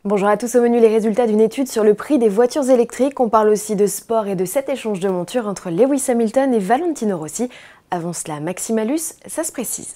Bonjour à tous, au menu les résultats d'une étude sur le prix des voitures électriques. On parle aussi de sport et de cet échange de montures entre Lewis Hamilton et Valentino Rossi. Avant cela, Maximalus, ça se précise.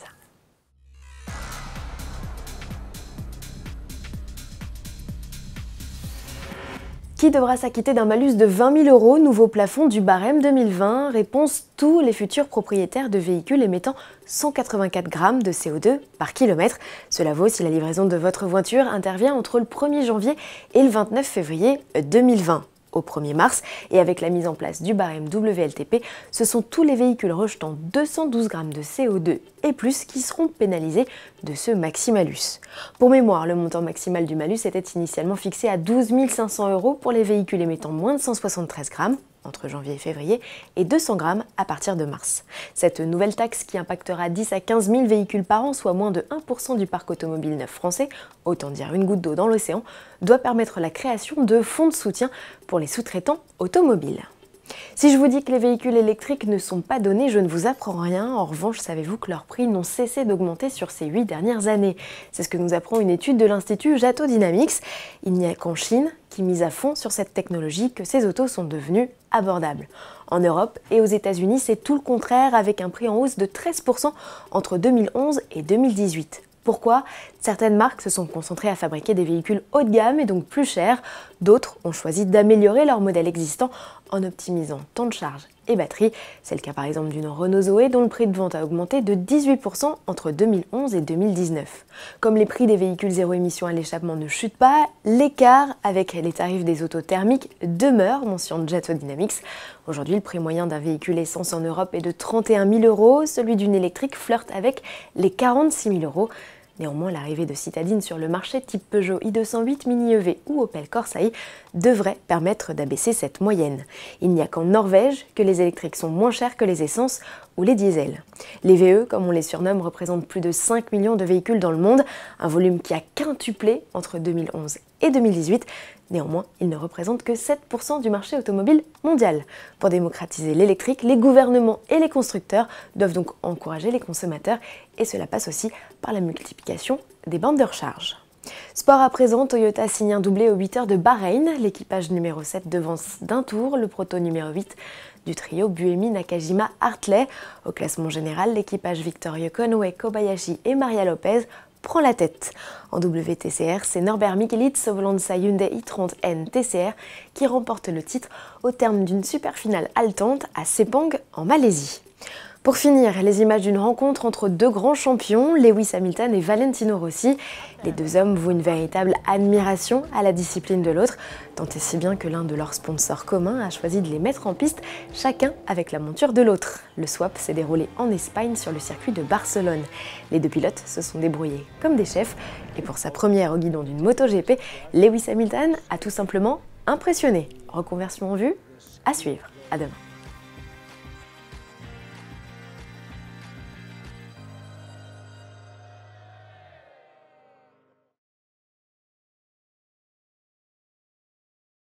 Qui devra s'acquitter d'un malus de 20 000 €, nouveau plafond du barème 2020? Réponse: tous les futurs propriétaires de véhicules émettant 184 grammes de CO2 par kilomètre. Cela vaut si la livraison de votre voiture intervient entre le 1er janvier et le 29 février 2020. Au 1er mars, et avec la mise en place du barème WLTP, ce sont tous les véhicules rejetant 212 grammes de CO2 et plus qui seront pénalisés de ce maximalus. Pour mémoire, le montant maximal du malus était initialement fixé à 12 500 € pour les véhicules émettant moins de 173 grammes entre janvier et février, et 200 grammes à partir de mars. Cette nouvelle taxe, qui impactera 10 à 15 000 véhicules par an, soit moins de 1% du parc automobile neuf français, autant dire une goutte d'eau dans l'océan, doit permettre la création de fonds de soutien pour les sous-traitants automobiles. Si je vous dis que les véhicules électriques ne sont pas donnés, je ne vous apprends rien. En revanche, savez-vous que leurs prix n'ont cessé d'augmenter sur ces 8 dernières années? C'est ce que nous apprend une étude de l'Institut Jato Dynamics. Il n'y a qu'en Chine, qui mise à fond sur cette technologie, que ces autos sont devenues abordables. En Europe et aux États-Unis, c'est tout le contraire, avec un prix en hausse de 13% entre 2011 et 2018. Pourquoi? Certaines marques se sont concentrées à fabriquer des véhicules haut de gamme et donc plus chers. D'autres ont choisi d'améliorer leur modèle existant en optimisant temps de charge et batterie. C'est le cas par exemple d'une Renault Zoé, dont le prix de vente a augmenté de 18% entre 2011 et 2019. Comme les prix des véhicules zéro émission à l'échappement ne chutent pas, l'écart avec les tarifs des autos thermiques demeure, mentionne Jato Dynamics. Aujourd'hui, le prix moyen d'un véhicule essence en Europe est de 31 000 €, celui d'une électrique flirte avec les 46 000 €. Néanmoins, l'arrivée de citadines sur le marché type Peugeot i208 Mini EV ou Opel Corsa i devrait permettre d'abaisser cette moyenne. Il n'y a qu'en Norvège que les électriques sont moins chers que les essences ou les diesels. Les VE, comme on les surnomme, représentent plus de 5 millions de véhicules dans le monde, un volume qui a quintuplé entre 2011 et 2018. Néanmoins, ils ne représentent que 7% du marché automobile mondial. Pour démocratiser l'électrique, les gouvernements et les constructeurs doivent donc encourager les consommateurs, et cela passe aussi par la multiplication des bandes de recharge. Sport à présent, Toyota signe un doublé aux 8 heures de Bahreïn. L'équipage numéro 7 devance d'un tour le proto numéro 8 du trio Buemi, Nakajima, Hartley. Au classement général, l'équipage victorieux Konoe, Kobayashi et Maria Lopez prend la tête. En WTCR, c'est Norbert Mikelitz au volant de sa Hyundai i30N TCR qui remporte le titre au terme d'une super finale haletante à Sepang en Malaisie. Pour finir, les images d'une rencontre entre deux grands champions, Lewis Hamilton et Valentino Rossi. Les deux hommes vouent une véritable admiration à la discipline de l'autre, tant et si bien que l'un de leurs sponsors communs a choisi de les mettre en piste, chacun avec la monture de l'autre. Le swap s'est déroulé en Espagne sur le circuit de Barcelone. Les deux pilotes se sont débrouillés comme des chefs, et pour sa première au guidon d'une MotoGP, Lewis Hamilton a tout simplement impressionné. Reconversion en vue, à suivre. À demain.